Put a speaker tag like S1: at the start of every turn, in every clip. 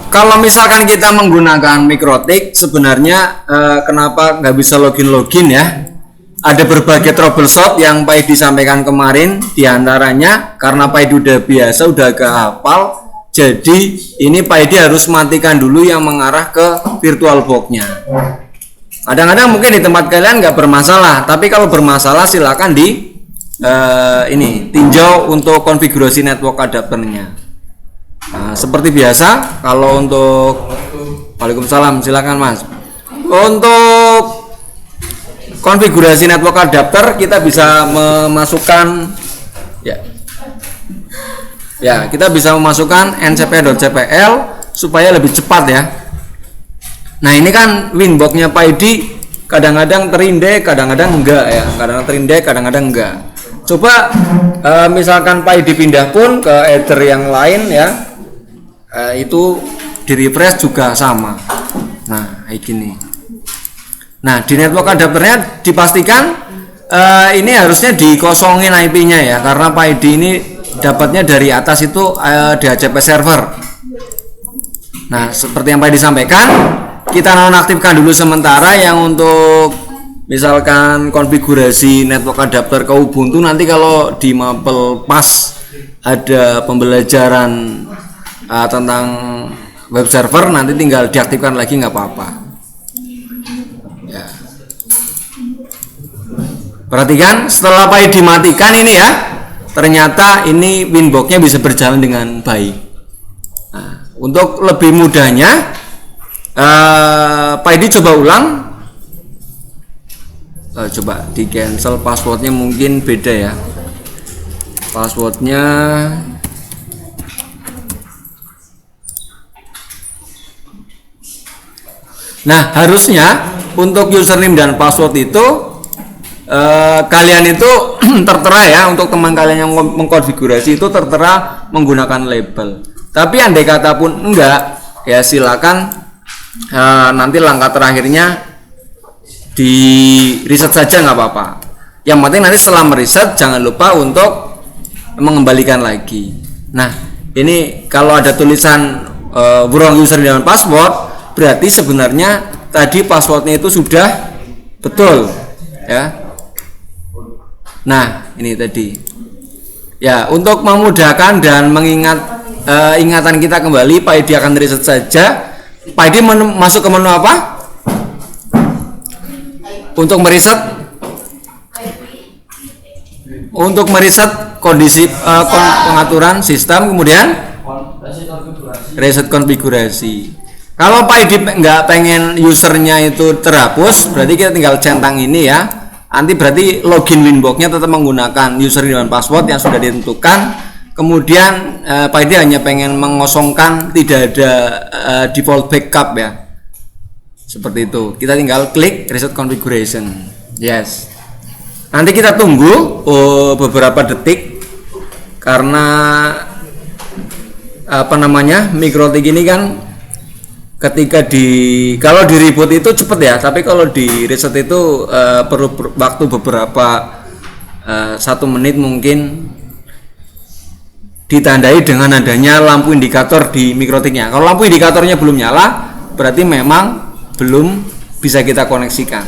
S1: kalau misalkan kita menggunakan Mikrotik, sebenarnya kenapa nggak bisa login ya? Ada berbagai troubleshoot yang Pak Edi sampaikan kemarin, diantaranya karena Pak Edi udah biasa, udah agak hafal, jadi ini Pak Edi harus matikan dulu yang mengarah ke VirtualBox-nya. Kadang-kadang mungkin di tempat kalian nggak bermasalah, tapi kalau bermasalah silakan tinjau untuk konfigurasi network adapternya. Nah, seperti biasa, kalau untuk Waalaikumsalam, silakan Mas. Untuk konfigurasi network adapter kita bisa memasukkan kita bisa memasukkan ncp.cpl supaya lebih cepat ya. Nah, ini kan Winbox-nya Pak Edi kadang-kadang terindek, kadang-kadang enggak ya. Kadang-kadang terindek, kadang-kadang enggak. Coba misalkan Pak Edi pindah pun ke header yang lain ya. Itu di refresh juga sama. Nah, kayak gini. Nah, di network adapternya dipastikan ini harusnya dikosongin IP-nya ya, karena Pak Edi ini dapatnya dari atas itu DHCP server. Nah, seperti yang Pak Edi sampaikan, kita nonaktifkan dulu sementara yang untuk misalkan konfigurasi network adapter ke Ubuntu. Nanti kalau di mapel pas ada pembelajaran tentang web server, nanti tinggal diaktifkan lagi, nggak apa-apa ya. Perhatikan, setelah Pak Edi matikan ini ya, ternyata ini Winbox-nya bisa berjalan dengan baik. Nah, untuk lebih mudahnya Pak Edi coba ulang, coba di cancel passwordnya, mungkin beda ya passwordnya. Nah, harusnya untuk username dan password itu kalian itu tertera ya, untuk teman kalian yang mengkonfigurasi itu tertera menggunakan label. Tapi andai kata pun enggak ya, silakan nanti langkah terakhirnya di reset saja, nggak apa-apa. Yang penting nanti setelah mereset jangan lupa untuk mengembalikan lagi. Nah, ini kalau ada tulisan wrong username dan password, berarti sebenarnya tadi passwordnya itu sudah betul ya. Nah, ini tadi ya, untuk memudahkan dan mengingat ingatan kita kembali, Pak Edi akan reset saja. Pak Edi masuk ke menu apa untuk mereset? Untuk mereset kondisi pengaturan sistem, kemudian reset konfigurasi. Kalau Pak Edi nggak pengen usernya itu terhapus, berarti kita tinggal centang ini ya. Nanti berarti login Winbox-nya tetap menggunakan username dan password yang sudah ditentukan. Kemudian Pak Edi hanya pengen mengosongkan, tidak ada default backup ya. Seperti itu. Kita tinggal klik reset configuration. Yes. Nanti kita tunggu beberapa detik, karena Mikrotik ini kan ketika kalau di reboot itu cepet ya, tapi kalau di reset itu perlu waktu beberapa 1 menit mungkin, ditandai dengan adanya lampu indikator di Mikrotiknya. Kalau lampu indikatornya belum nyala, berarti memang belum bisa kita koneksikan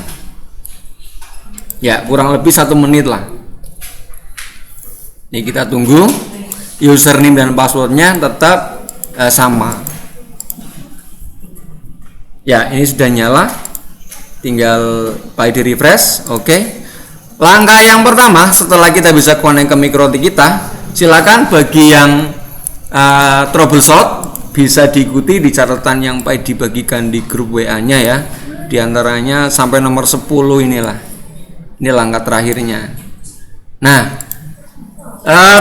S1: ya, kurang lebih 1 menit lah. Ini kita tunggu, username dan passwordnya tetap sama ya. Ini sudah nyala, tinggal Pak Edi refresh. Oke. Langkah yang pertama setelah kita bisa connect ke Mikrotik kita, silakan bagi yang troubleshoot bisa diikuti di catatan yang Pak Edi bagikan di grup WA-nya ya. Di antaranya sampai nomor 10 inilah. Ini langkah terakhirnya. Nah,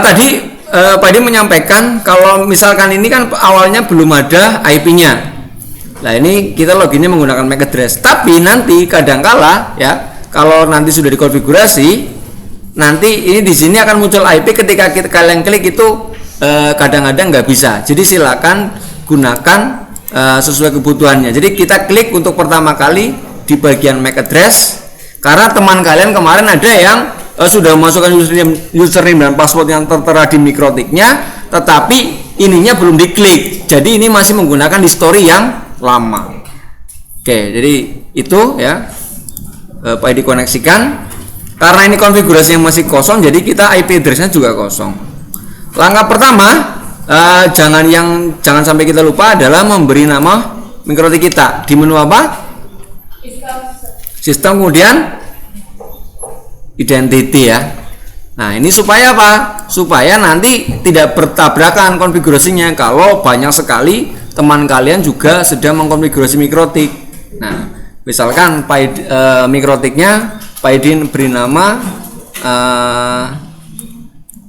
S1: tadi Pak Edi menyampaikan kalau misalkan ini kan awalnya belum ada IP-nya. Nah, ini kita loginnya menggunakan MAC address. Tapi nanti kadangkala ya, kalau nanti sudah dikonfigurasi, nanti ini di sini akan muncul IP ketika kalian klik itu kadang-kadang nggak bisa. Jadi silakan gunakan sesuai kebutuhannya. Jadi kita klik untuk pertama kali di bagian MAC address, karena teman kalian kemarin ada yang sudah memasukkan username dan password yang tertera di Mikrotiknya, tetapi ininya belum diklik. Jadi ini masih menggunakan history yang lama. Oke, jadi itu ya PID koneksikan. Karena ini konfigurasinya masih kosong, jadi kita IP address-nya juga kosong. Langkah pertama, jangan sampai kita lupa adalah memberi nama mikrotik kita di menu apa? Sistem, kemudian identity ya. Nah, ini supaya apa? Supaya nanti tidak bertabrakan konfigurasinya kalau banyak sekali teman kalian juga sedang mengkonfigurasi mikrotik. Nah, misalkan mikrotiknya PID beri nama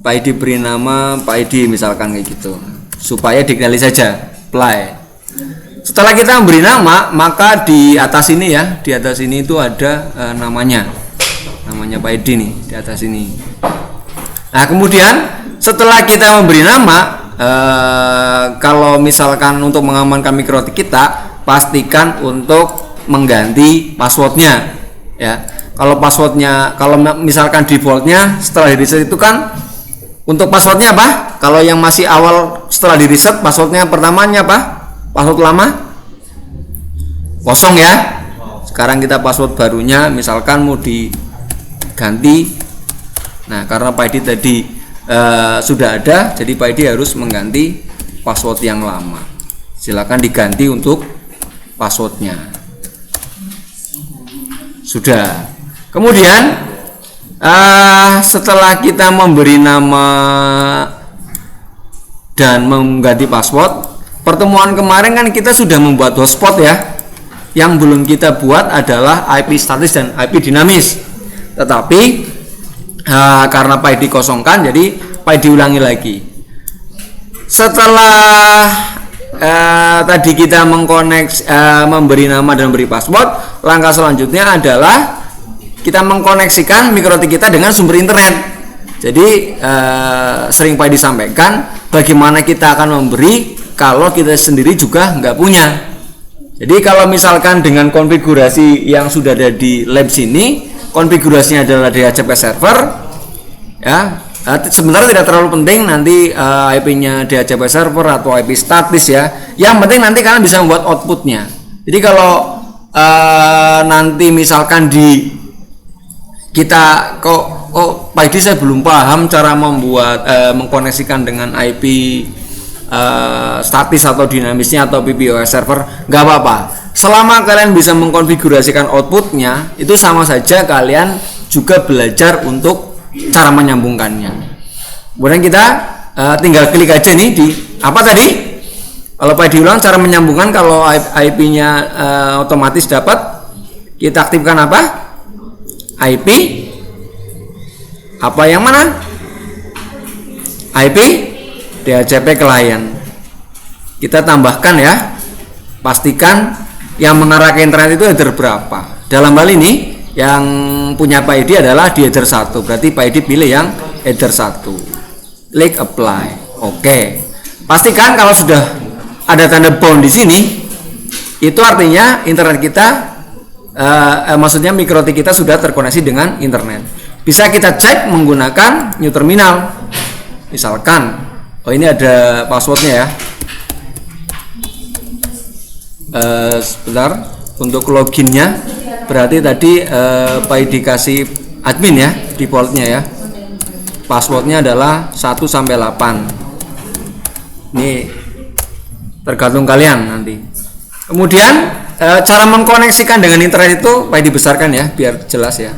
S1: PID misalkan kayak gitu, supaya dikenali saja apply. Setelah kita memberi nama, maka di atas ini ya, di atas ini itu ada namanya PID nih di atas ini. Nah, kemudian setelah kita memberi nama, kalau misalkan untuk mengamankan mikrotik kita, pastikan untuk mengganti passwordnya ya. Kalau passwordnya, kalau misalkan defaultnya setelah di reset itu kan untuk passwordnya apa? Kalau yang masih awal setelah di reset, passwordnya pertamanya apa? Password lama kosong ya. Sekarang kita password barunya misalkan mau diganti. Nah, karena PID tadi sudah ada, jadi PID harus mengganti password yang lama. Silakan diganti untuk passwordnya. Sudah. Kemudian setelah kita memberi nama dan mengganti password, pertemuan kemarin kan kita sudah membuat hotspot ya. Yang belum kita buat adalah IP statis dan IP dinamis. Tetapi karena PID kosongkan, jadi PID ulangi lagi. Setelah tadi kita memberi nama dan beri password, langkah selanjutnya adalah kita mengkoneksikan mikrotik kita dengan sumber internet. Jadi sering PID disampaikan bagaimana kita akan memberi kalau kita sendiri juga nggak punya. Jadi kalau misalkan dengan konfigurasi yang sudah ada di lab sini, konfigurasinya adalah DHCP server ya. Sebenarnya tidak terlalu penting nanti IP-nya DHCP server atau IP statis ya. Yang penting nanti kalian bisa membuat outputnya. Jadi kalau nanti misalkan kita PID saya belum paham cara membuat mengkoneksikan dengan IP statis atau dinamisnya atau PPOS server, nggak apa-apa. Selama kalian bisa mengkonfigurasikan outputnya, itu sama saja kalian juga belajar untuk cara menyambungkannya. Kemudian kita tinggal klik aja nih di apa tadi? Kalau PID ulang cara menyambungkan, kalau IP-nya otomatis dapat, kita aktifkan apa? IP apa yang mana? IP DHCP client. Kita tambahkan ya. Pastikan yang mengarah ke internet itu header berapa. Dalam hal ini yang punya PID adalah di header 1. Berarti PID pilih yang header 1. Klik apply. Oke. Pastikan kalau sudah ada tanda bound di sini, itu artinya internet kita maksudnya mikrotik kita sudah terkoneksi dengan internet. Bisa kita cek menggunakan new terminal. Misalkan, ini ada passwordnya ya. Sebentar, untuk loginnya berarti tadi PID kasih admin ya, defaultnya ya. Passwordnya adalah 1 sampai 8. Ini tergantung kalian nanti. Kemudian cara mengkoneksikan dengan internet itu PID dibesarkan ya, biar jelas ya.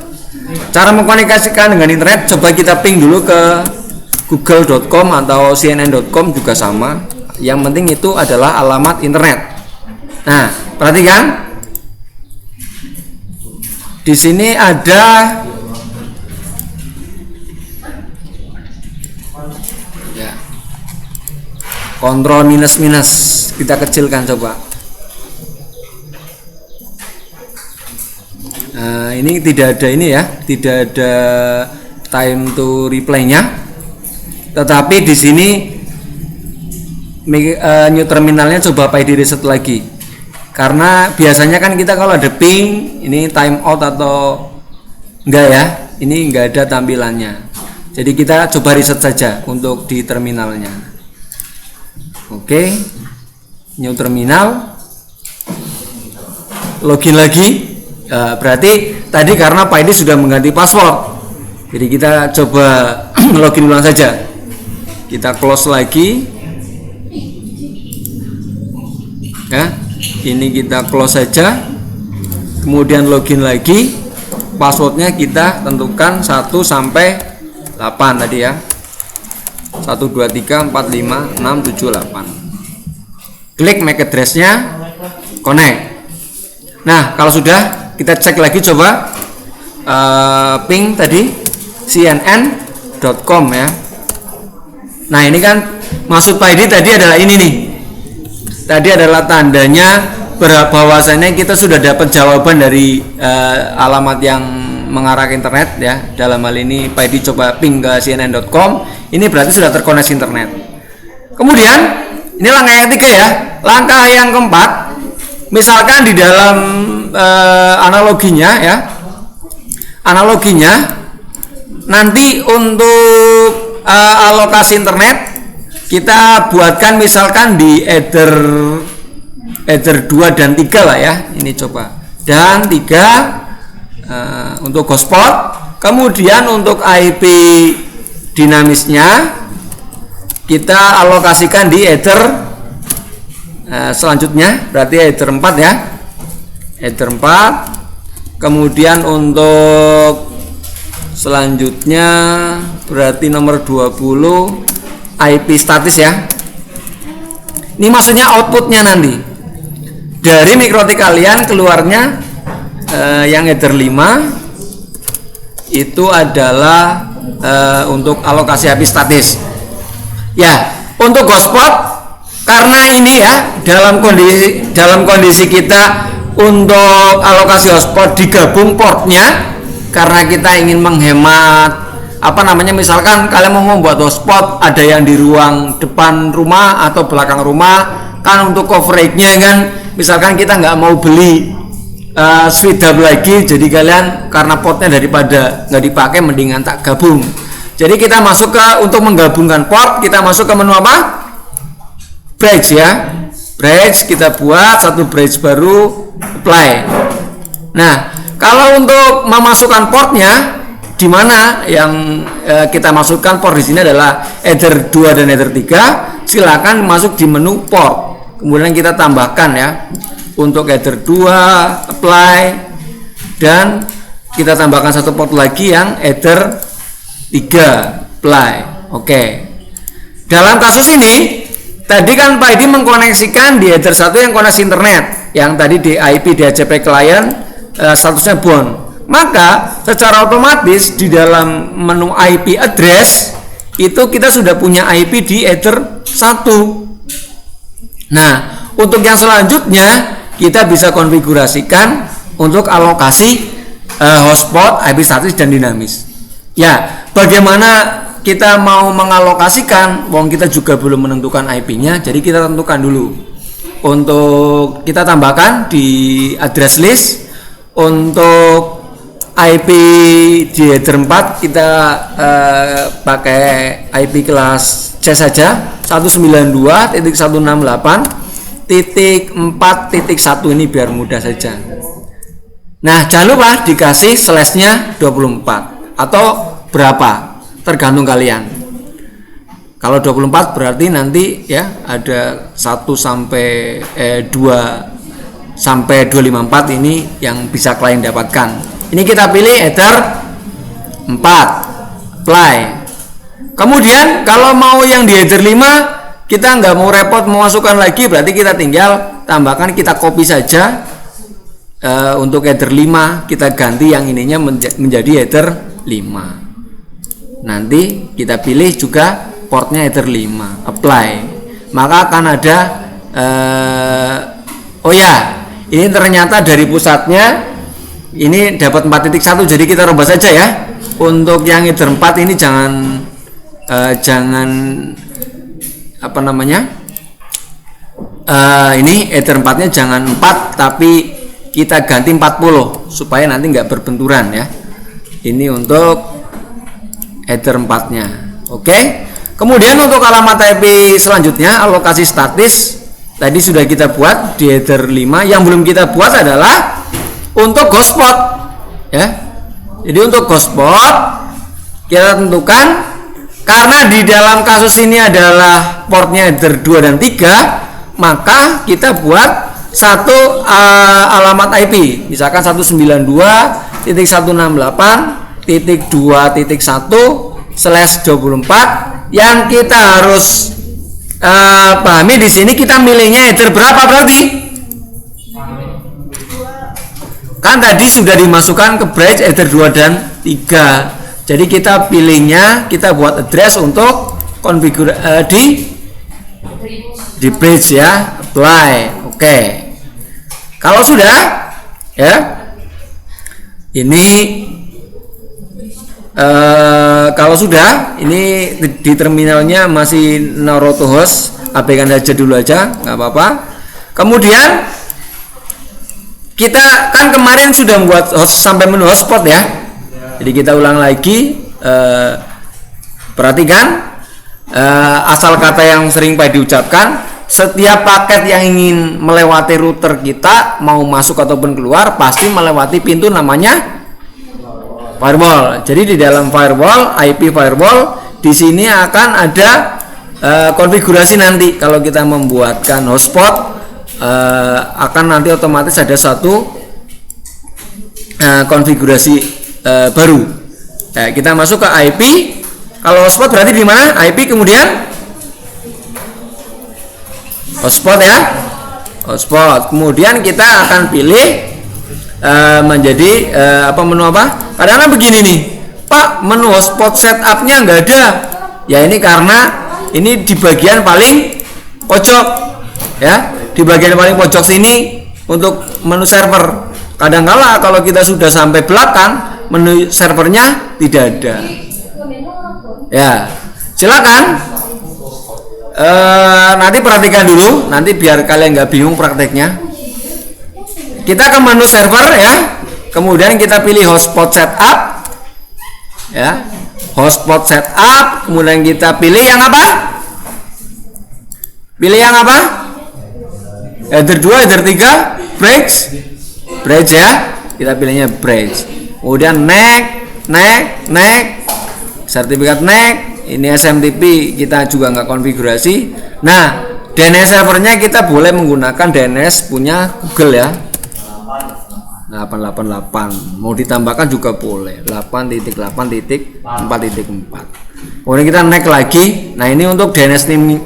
S1: Cara mengkoneksikan dengan internet, coba kita ping dulu ke google.com atau cnn.com juga sama. Yang penting itu adalah alamat internet. Nah, perhatikan. Di sini ada ya, kontrol minus, kita kecilkan coba. Ini tidak ada ini ya, tidak ada time to reply-nya. Tetapi di sini new terminalnya coba PID reset lagi. Karena biasanya kan kita kalau ada ping, ini time out atau enggak ya, ini enggak ada tampilannya. Jadi kita coba reset saja untuk di terminalnya. Oke, new terminal, login lagi. Berarti tadi karena Pak Edi sudah mengganti password, jadi kita coba login ulang saja. Kita close lagi. Ya, ini kita close saja. Kemudian login lagi. Passwordnya kita tentukan 1 sampai 8 tadi ya. 1 2 3 4 5 6 7 8. Klik MAC address-nya, connect. Nah, kalau sudah, kita cek lagi coba ping tadi cnn.com ya. Nah, ini kan maksud Pak Edi tadi adalah ini nih. Tadi adalah tandanya bahwasanya kita sudah dapat jawaban dari alamat yang mengarah ke internet ya. Dalam hal ini Pak Edi coba ping ke cnn.com, ini berarti sudah terkoneksi internet. Kemudian ini langkah yang ketiga ya. Langkah yang keempat, misalkan di dalam analoginya ya, nanti untuk alokasi internet kita buatkan misalkan di header 2 dan 3 lah ya. Ini coba dan 3 untuk hotspot. Kemudian untuk IP dinamisnya kita alokasikan di header selanjutnya, berarti header 4 ya, header 4. Kemudian untuk selanjutnya berarti nomor 20 IP statis ya. Ini maksudnya outputnya nanti dari MikroTik kalian keluarnya yang header 5 itu adalah untuk alokasi IP statis ya. Untuk hotspot, karena ini ya dalam kondisi kita untuk alokasi hotspot digabung portnya, karena kita ingin menghemat misalkan kalian mau membuat hotspot ada yang di ruang depan rumah atau belakang rumah kan, untuk coveragenya kan misalkan kita nggak mau beli switch hub lagi, jadi kalian karena portnya daripada nggak dipakai mendingan tak gabung. Jadi kita masuk untuk menggabungkan port, kita masuk ke menu apa? Bridge ya. Bridge, kita buat satu bridge baru, apply. Nah, kalau untuk memasukkan portnya di mana yang kita masukkan port di sini adalah header 2 dan header 3, silakan masuk di menu port. Kemudian kita tambahkan ya. Untuk header 2 apply dan kita tambahkan satu port lagi yang header 3 apply. Oke. Dalam kasus ini tadi kan Pak Edi mengkoneksikan di header 1 yang koneksi internet, yang tadi di IP DHCP client statusnya bound. Maka secara otomatis di dalam menu IP address itu kita sudah punya IP di header 1. Nah, untuk yang selanjutnya kita bisa konfigurasikan untuk alokasi hotspot, IP statis dan dinamis. Ya, bagaimana kita mau mengalokasikan, kita juga belum menentukan IP-nya, jadi kita tentukan dulu. Untuk kita tambahkan di address list, untuk IP di header 4 kita pakai IP kelas C saja, 192.168.4.1 ini biar mudah saja. Nah, jangan lupa dikasih slashnya 24 atau berapa, tergantung kalian. Kalau 24 berarti nanti ya ada 1 sampai 2 sampai 254 ini yang bisa kalian dapatkan. Ini kita pilih header 4 apply. Kemudian kalau mau yang di header 5 kita nggak mau repot memasukkan lagi, berarti kita tinggal tambahkan, kita copy saja untuk header 5 kita ganti yang ininya menjadi header 5. Nanti kita pilih juga portnya header 5 apply, maka akan ada ini ternyata dari pusatnya ini dapat 4.1, jadi kita rubah saja ya. Untuk yang header 4 ini jangan ini header 4 nya jangan 4 tapi kita ganti 40 supaya nanti nggak berbenturan ya. Ini untuk header 4 nya. Oke. Kemudian untuk alamat IP selanjutnya, alokasi statis tadi sudah kita buat di header 5. Yang belum kita buat adalah untuk hotspot ya. Jadi untuk hotspot kita tentukan, karena di dalam kasus ini adalah portnya header 2 dan 3, maka kita buat satu alamat IP, misalkan 192.168.2.1/24 yang kita harus pahami di sini. Kita milihnya header berapa berarti? Kan tadi sudah dimasukkan ke bridge header 2 dan 3. Jadi kita pilihnya, kita buat address untuk konfigurasi di bridge ya, apply. Oke. Kalau sudah ya, ini kalau sudah, ini di terminalnya masih naruh to host, abaikan aja dulu aja, nggak apa-apa. Kemudian kita kan kemarin sudah membuat host sampai menu hotspot ya. Jadi kita ulang lagi, perhatikan asal kata yang sering Pak diucapkan. Setiap paket yang ingin melewati router kita, mau masuk ataupun keluar, pasti melewati pintu namanya firewall. Jadi di dalam firewall, IP firewall, di sini akan ada konfigurasi nanti. Kalau kita membuatkan hotspot, akan nanti otomatis ada satu konfigurasi baru. Kita masuk ke IP. Kalau hotspot berarti di mana? IP kemudian hotspot ya, hotspot. Kemudian kita akan pilih menjadi menu apa? Kadang-kadang begini nih, Pak, menu hotspot setupnya nggak ada. Ya ini karena ini di bagian paling pojok ya, di bagian paling pojok sini untuk menu server. Kadang-kala kalau kita sudah sampai belakang, menu servernya tidak ada. Ya, silakan. Nanti perhatikan dulu, nanti biar kalian nggak bingung prakteknya. Kita ke menu server ya, kemudian kita pilih hotspot setup ya, hotspot setup, kemudian kita pilih yang apa? Pilih yang apa? Header 2, header 3, bridge ya, kita pilihnya bridge. Kemudian next, sertifikat next. Ini SMTP kita juga nggak konfigurasi. Nah, DNS servernya kita boleh menggunakan DNS punya Google ya, 888. Mau ditambahkan juga boleh, 8.8.4.4. Kemudian kita next lagi. Nah, ini untuk DNS name,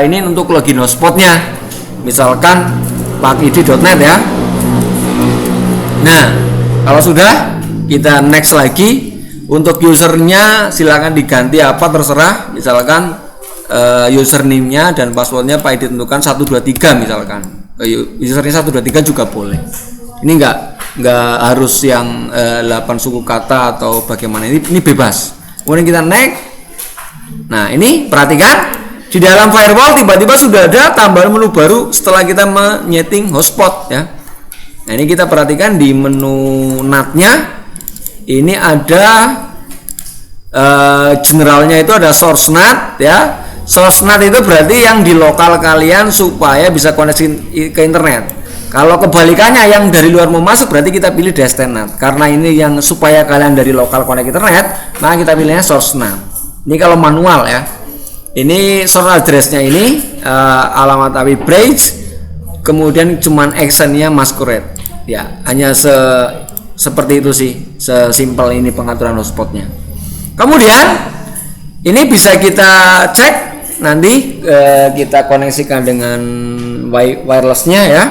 S1: ini untuk login hotspotnya, misalkan pakid.net ya. Nah, kalau sudah, kita next lagi. Untuk usernya silakan diganti apa terserah, misalkan username-nya dan passwordnya Pak ditentukan 123 misalkan. Usernya 123 juga boleh. Ini enggak harus yang 8 suku kata atau bagaimana, ini bebas. Kemudian kita next. Nah, ini perhatikan di dalam firewall tiba-tiba sudah ada tambahan menu baru setelah kita menyeting hotspot ya. Nah, ini kita perhatikan di menu NAT-nya. Ini ada generalnya itu ada source NAT ya. Source NAT itu berarti yang di lokal kalian supaya bisa koneksi ke internet. Kalau kebalikannya yang dari luar mau masuk berarti kita pilih destination NAT. Karena ini yang supaya kalian dari lokal connect internet, maka kita pilihnya source NAT. Ini kalau manual ya. Ini source address-nya ini alamat IP bridge, kemudian cuman actionnya masquerade. Ya, hanya seperti itu sih, sesimpel ini pengaturan hotspotnya. Kemudian ini bisa kita cek nanti, kita koneksikan dengan wirelessnya ya.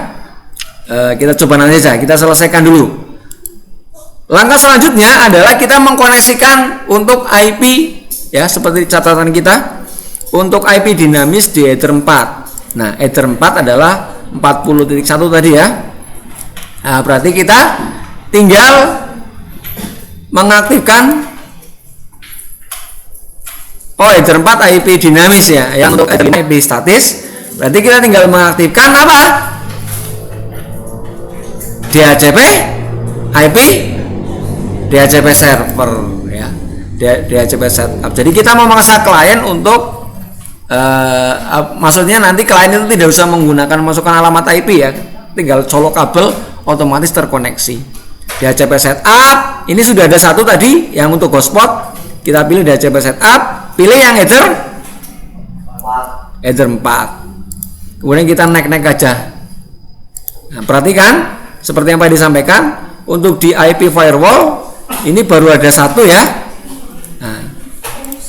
S1: Kita coba nanti saja, kita selesaikan dulu. Langkah selanjutnya adalah kita mengkoneksikan untuk IP ya, seperti catatan kita untuk IP dinamis di header 4. Nah, header 4 adalah 40.1 tadi ya. Nah, berarti kita tinggal mengaktifkan header 4 IP dinamis ya, yang untuk IP statis. Berarti kita tinggal mengaktifkan apa? DHCP IP DHCP server ya, DHCP setup. Jadi kita mau memaksa klien untuk maksudnya nanti klien itu tidak usah menggunakan masukkan alamat IP ya, tinggal colok kabel otomatis terkoneksi. DHCP setup ini sudah ada satu tadi yang untuk hotspot, kita pilih DHCP setup, pilih yang header 4, kemudian kita naik aja. Nah, perhatikan seperti yang Pak disampaikan, untuk di IP firewall ini baru ada satu ya. Nah,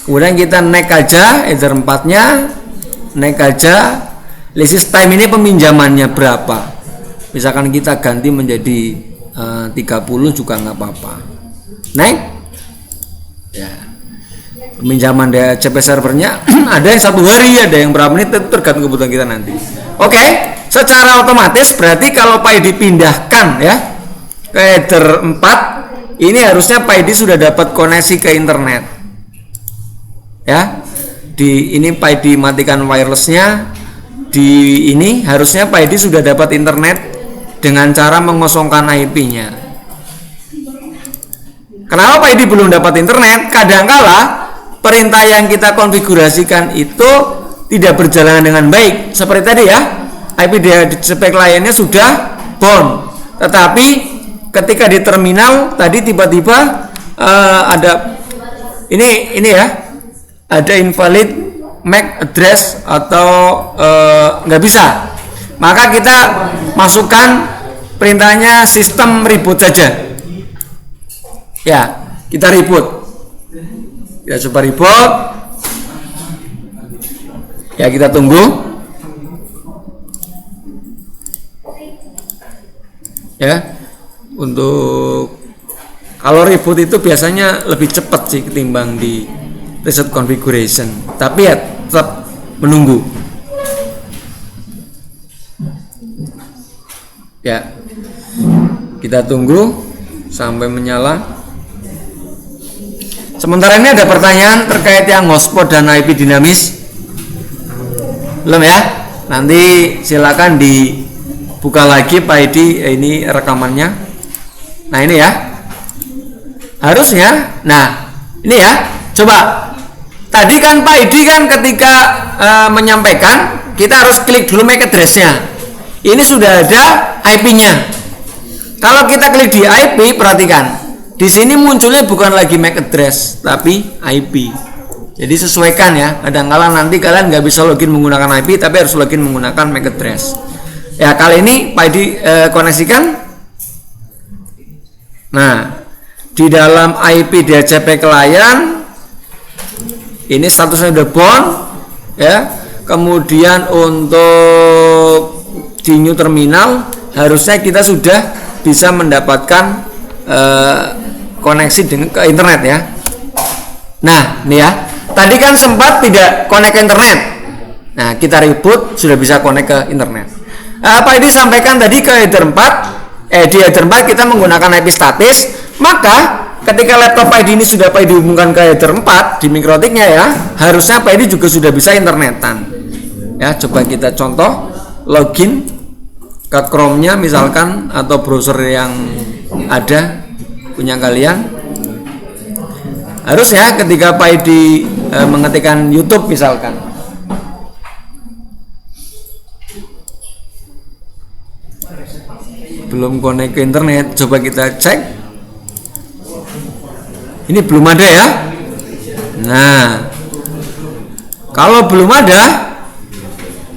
S1: kemudian kita naik aja header 4-nya, naik aja. Lease time ini peminjamannya berapa? Misalkan kita ganti menjadi 30 juga nggak apa-apa. Naik. Ya. Peminjaman DHCP servernya ada yang 1 hari, ada yang berapa menit, itu tergantung kebutuhan kita nanti. Oke, secara otomatis berarti kalau Pak ID dipindahkan ya ke header 4, ini harusnya Pak ID sudah dapat koneksi ke internet. Ya. Ini Pak ID matikan wirelessnya. Di ini harusnya Pak ID sudah dapat internet dengan cara mengosongkan IP-nya. Kenapa Pak ID belum dapat internet? Kadangkala perintah yang kita konfigurasikan itu tidak berjalan dengan baik. Seperti tadi ya, IP DHCP kliennya sudah bound, tetapi ketika di terminal tadi tiba-tiba ada ini ya, ada invalid MAC address atau nggak bisa. Maka kita masukkan perintahnya sistem reboot saja. Ya, kita reboot. Kita coba reboot. Ya, kita tunggu. Ya, untuk kalau reboot itu biasanya lebih cepat sih ketimbang di reset configuration. Tapi ya tetap menunggu. Ya, kita tunggu sampai menyala. Sementara ini ada pertanyaan terkait yang hotspot dan IP dinamis. Belum ya? Nanti silakan dibuka lagi Pak ID, ini rekamannya. Nah ini ya, harusnya. Nah ini ya, coba. Tadi kan Pak ID kan ketika menyampaikan kita harus klik dulu MAC address-nya. Ini sudah ada IP-nya. Kalau kita klik di IP, perhatikan. Di sini munculnya bukan lagi MAC address, tapi IP. Jadi sesuaikan ya. Kadang-kala nanti kalian nggak bisa login menggunakan IP, tapi harus login menggunakan MAC address. Ya kali ini Pak ID koneksikan. Nah, di dalam IP DHCP klien ini statusnya udah bound ya. Kemudian untuk di new terminal harusnya kita sudah bisa mendapatkan koneksi dengan ke internet ya. Nah, ini ya. Tadi kan sempat tidak connect ke internet. Nah, kita reboot sudah bisa connect ke internet. Pak ID sampaikan tadi ke header 4, di header 4 kita menggunakan IP statis, maka ketika laptop Pak ID ini sudah Pak ID hubungkan ke header 4 di mikrotiknya ya, harusnya Pak ID juga sudah bisa internetan. Ya, coba kita contoh login ke Chrome-nya misalkan atau browser yang ada punya kalian. Harusnya ketika Pak ID mengetikkan YouTube misalkan, belum connect ke internet, coba kita cek. Ini belum ada ya. Nah, kalau belum ada,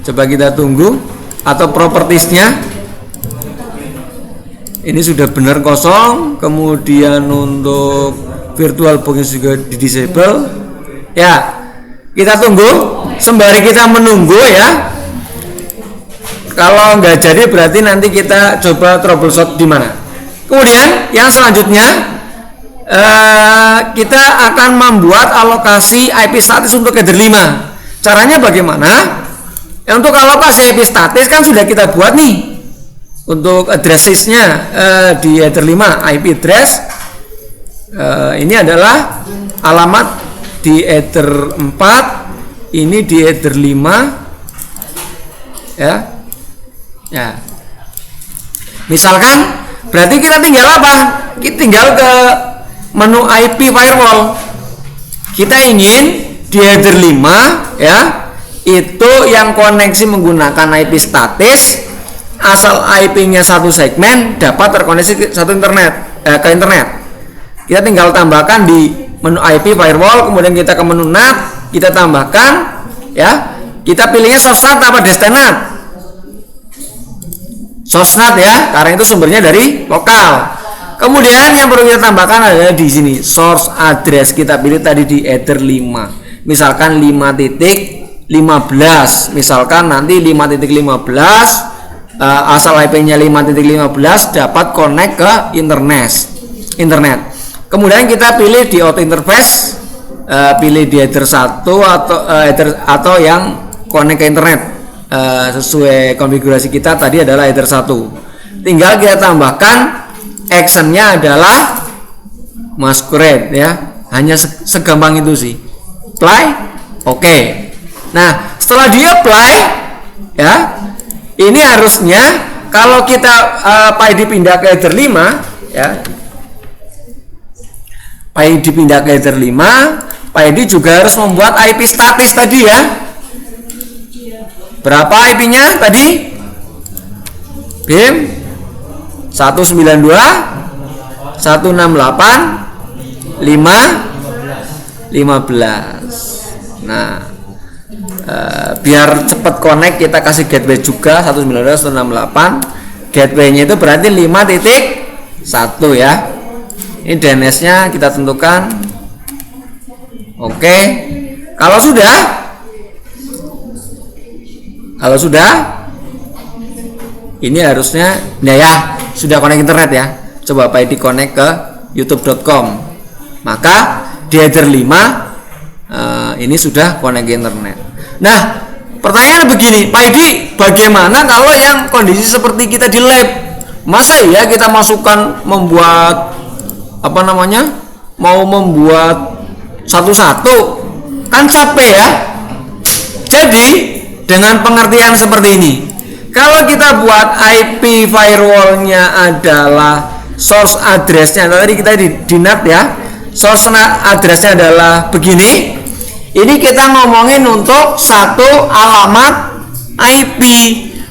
S1: coba kita tunggu. Atau propertiesnya ini sudah benar kosong. Kemudian untuk virtual box juga di disable ya. Kita tunggu sembari kita menunggu ya. Kalau nggak jadi berarti nanti kita coba troubleshoot di mana. Kemudian yang selanjutnya kita akan membuat alokasi IP status untuk header 5. Caranya bagaimana? Untuk alokasi IP statis kan sudah kita buat nih. Untuk address-nya di header 5 IP address ini adalah alamat di header 4, ini di header 5 ya. Ya. Misalkan berarti kita tinggal apa? Kita tinggal ke menu IP firewall. Kita ingin di header 5 ya, itu yang koneksi menggunakan IP statis, asal IP-nya satu segmen dapat terkoneksi ke satu internet, ke internet. Kita tinggal tambahkan di menu IP firewall, kemudian kita ke menu NAT, kita tambahkan ya. Kita pilihnya source NAT apa destinat? Source NAT ya, karena itu sumbernya dari lokal. Kemudian yang perlu kita tambahkan adalah di sini source address, kita pilih tadi di header 5. Misalkan 5.15, misalkan nanti 5.15 asal IP-nya 5.15 dapat connect ke internet. Kemudian kita pilih di auto interface, pilih di header 1 atau yang connect ke internet. Sesuai konfigurasi kita tadi adalah header 1. Tinggal kita tambahkan actionnya adalah masquerade ya, hanya segampang itu sih. Apply, oke. Nah setelah di apply ya, ini harusnya kalau kita PID pindah ke header 5 ya, PID pindah ke header 5, PID juga harus membuat IP statis tadi ya. Berapa IP-nya tadi? BIM 192 168 5 15. Nah, biar cepat connect kita kasih gateway juga 192.168. Gateway-nya itu berarti 5.1 ya. Ini DNS-nya kita tentukan. Oke. Kalau sudah ini harusnya nah ya, sudah connect internet ya. Coba Pak Edi connect ke youtube.com. Maka di header 5 ini sudah connect ke internet. Nah, pertanyaan begini, Pak Edi, bagaimana kalau yang kondisi seperti kita di lab? Masa ya kita masukkan membuat mau membuat satu-satu, kan capek ya. Jadi dengan pengertian seperti ini, kalau kita buat IP firewall-nya adalah source address-nya, tadi kita di NAT ya, source address-nya adalah begini. Ini kita ngomongin untuk satu alamat IP.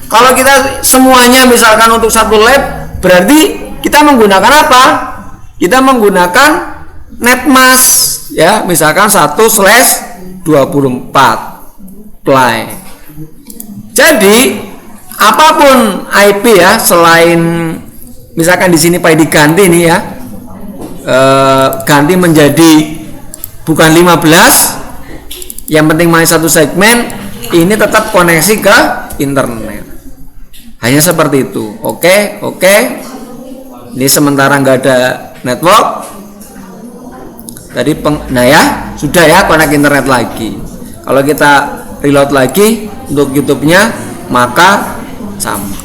S1: Kalau kita semuanya misalkan untuk satu lab, berarti kita menggunakan apa? Kita menggunakan netmask ya, misalkan 1/24 play. Jadi apapun IP ya, selain misalkan di sini Pak diganti nih ya, ganti menjadi bukan 15, yang penting main satu segmen, ini tetap koneksi ke internet. Hanya seperti itu. Oke. Ini sementara nggak ada network. Tadi nah ya, sudah ya connect internet lagi. Kalau kita reload lagi untuk YouTube-nya, maka sama.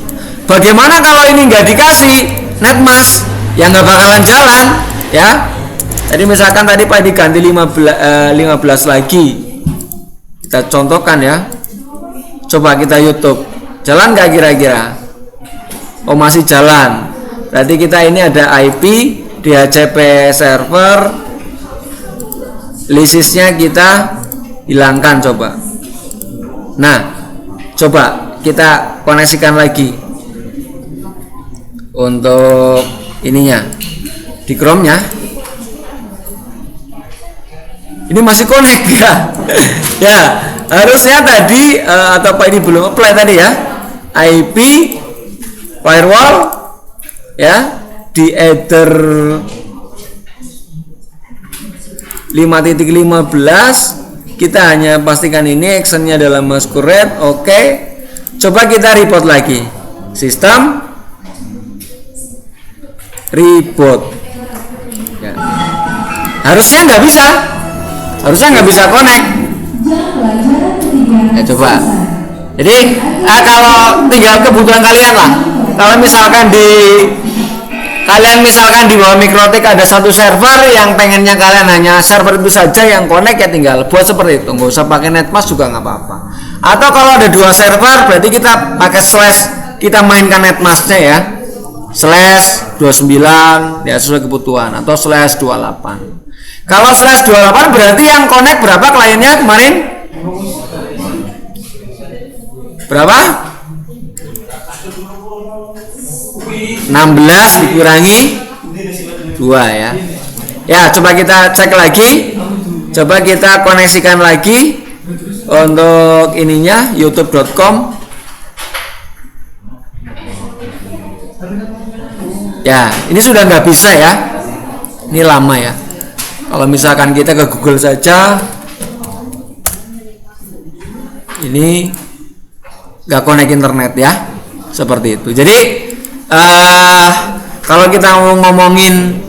S1: Bagaimana kalau ini nggak dikasih netmask, yang nggak bakalan jalan ya. Jadi misalkan tadi Pak diganti 15 lagi, kita contohkan ya. Coba kita YouTube, jalan nggak kira-kira? Oh masih jalan. Berarti kita ini ada IP DHCP server, lisisnya kita hilangkan coba. Nah, coba kita koneksikan lagi untuk ininya di Chrome-nya. Ini masih connect ya. Ya, harusnya tadi atau Pak ini belum apply tadi ya. IP firewall ya di header 5.15 kita hanya pastikan ini actionnya adalah masquerade. Oke. Coba kita reboot lagi. Sistem reboot ya. Harusnya nggak bisa connect ya. Coba jadi kalau tinggal kebutuhan kalian lah. Kalau misalkan di bawah Mikrotik ada satu server yang pengennya kalian hanya server itu saja yang connect, ya tinggal buat seperti itu, nggak usah pakai netmask juga nggak apa-apa. Atau kalau ada dua server berarti kita pakai slash, kita mainkan netmasknya ya, /29 ya sesuai kebutuhan, atau /28. Kalau /28 berarti yang connect berapa kliennya kemarin? Berapa? 16 dikurangi 2 ya. Ya, coba kita cek lagi. Coba kita koneksikan lagi untuk ininya youtube.com. Ya, ini sudah nggak bisa ya. Ini lama ya. Kalau misalkan kita ke Google saja, ini nggak connect internet ya, seperti itu. Jadi kalau kita mau ngomongin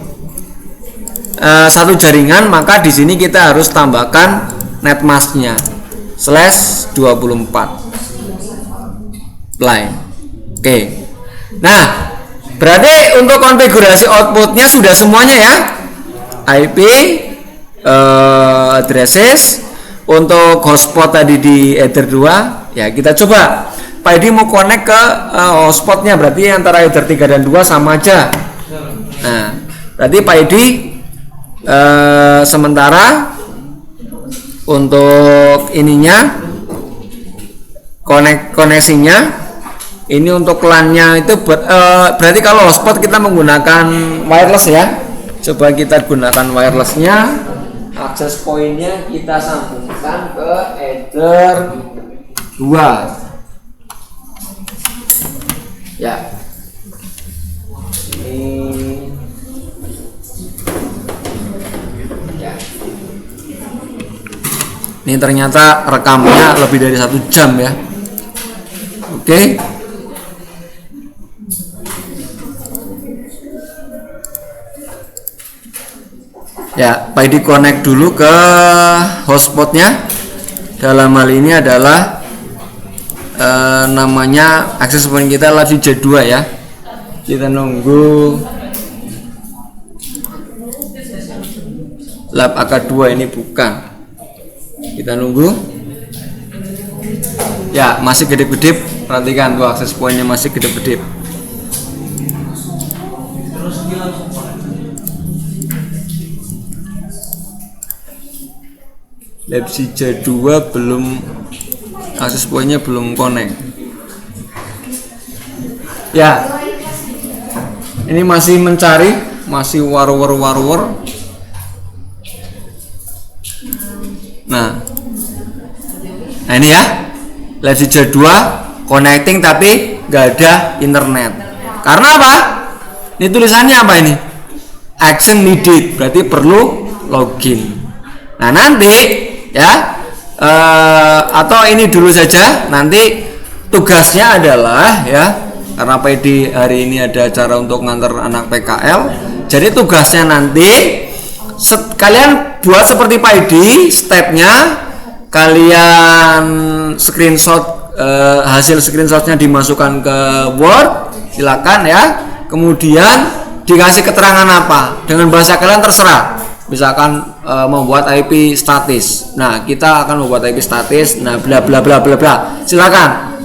S1: satu jaringan, maka di sini kita harus tambahkan netmasknya /24 line. Oke. Nah, berarti untuk konfigurasi outputnya sudah semuanya ya. IP, addresses, untuk hotspot tadi di Ether 2 ya, kita coba Pak Edi mau connect ke hotspotnya, berarti antara Ether 3 dan 2 sama aja. Nah, berarti Pak Edi sementara untuk ininya koneksinya ini untuk LAN-nya itu berarti kalau hotspot kita menggunakan wireless ya. Coba kita gunakan wirelessnya, akses pointnya kita sambungkan ke Ether 2 ya. Ini ya. Ini ternyata rekamnya lebih dari 1 jam ya. Oke. Ya, Pak Edi connect dulu ke hotspotnya. Dalam hal ini adalah namanya akses point kita Lab CJ2 ya. Kita nunggu Lab AK2 ini bukan. Kita nunggu. Ya, masih kedip-kedip. Perhatikan tuh akses pointnya masih kedip-kedip. Lab CJ2 belum, akses pointnya belum connect ya. Ini masih mencari, masih war. Nah ini ya, Lab CJ2 connecting tapi nggak ada internet. Karena apa? Ini tulisannya apa ini? Action needed, berarti perlu login. Nah nanti ya atau ini dulu saja, nanti tugasnya adalah ya, karena Pak Edi hari ini ada acara untuk nganter anak PKL, jadi tugasnya nanti kalian buat seperti Pak Edi, stepnya kalian screenshot, hasil screenshotnya dimasukkan ke Word, silakan ya, kemudian dikasih keterangan apa dengan bahasa kalian terserah. Misalkan membuat IP statis. Nah, kita akan membuat IP statis. Nah, bla bla bla bla bla. Silakan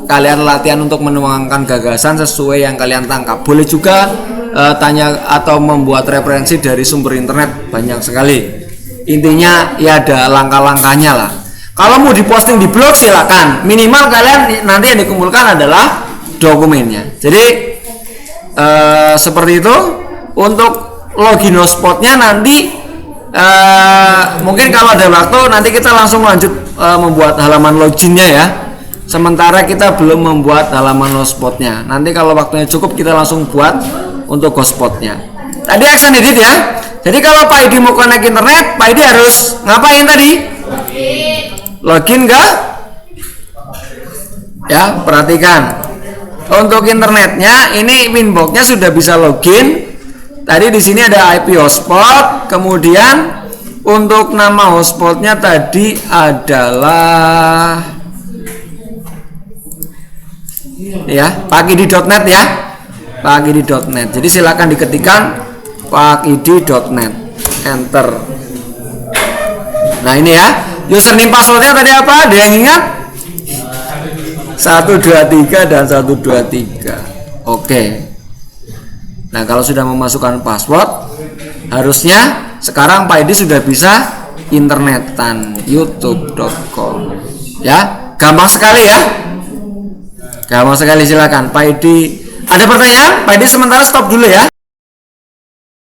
S1: kalian latihan untuk menuangkan gagasan sesuai yang kalian tangkap. Boleh juga tanya atau membuat referensi dari sumber internet, banyak sekali. Intinya ya ada langkah-langkahnya lah. Kalau mau diposting di blog silakan. Minimal kalian nanti yang dikumpulkan adalah dokumennya. Jadi seperti itu. Untuk login hotspotnya nanti mungkin kalau ada waktu nanti kita langsung lanjut membuat halaman loginnya ya. Sementara kita belum membuat halaman hotspotnya. Nanti kalau waktunya cukup kita langsung buat untuk hotspotnya. Tadi action edit ya. Jadi kalau Pak Edi mau connect internet, Pak Edi harus ngapain tadi? Login ke? Ya, perhatikan. Untuk internetnya ini Winbox-nya sudah bisa login. Tadi di sini ada IP hotspot, kemudian untuk nama hotspotnya tadi adalah ya pakidi.net ya, pakidi.net. Jadi silakan diketikkan pakidi.net, enter. Nah ini ya, username passwordnya tadi apa? Ada yang ingat? 123 dan 123. Oke. Nah kalau sudah memasukkan password, harusnya sekarang Pak Edi sudah bisa internetan youtube.com ya. Gampang sekali ya. Gampang sekali, silakan Pak Edi. Ada pertanyaan? Pak Edi sementara stop dulu ya.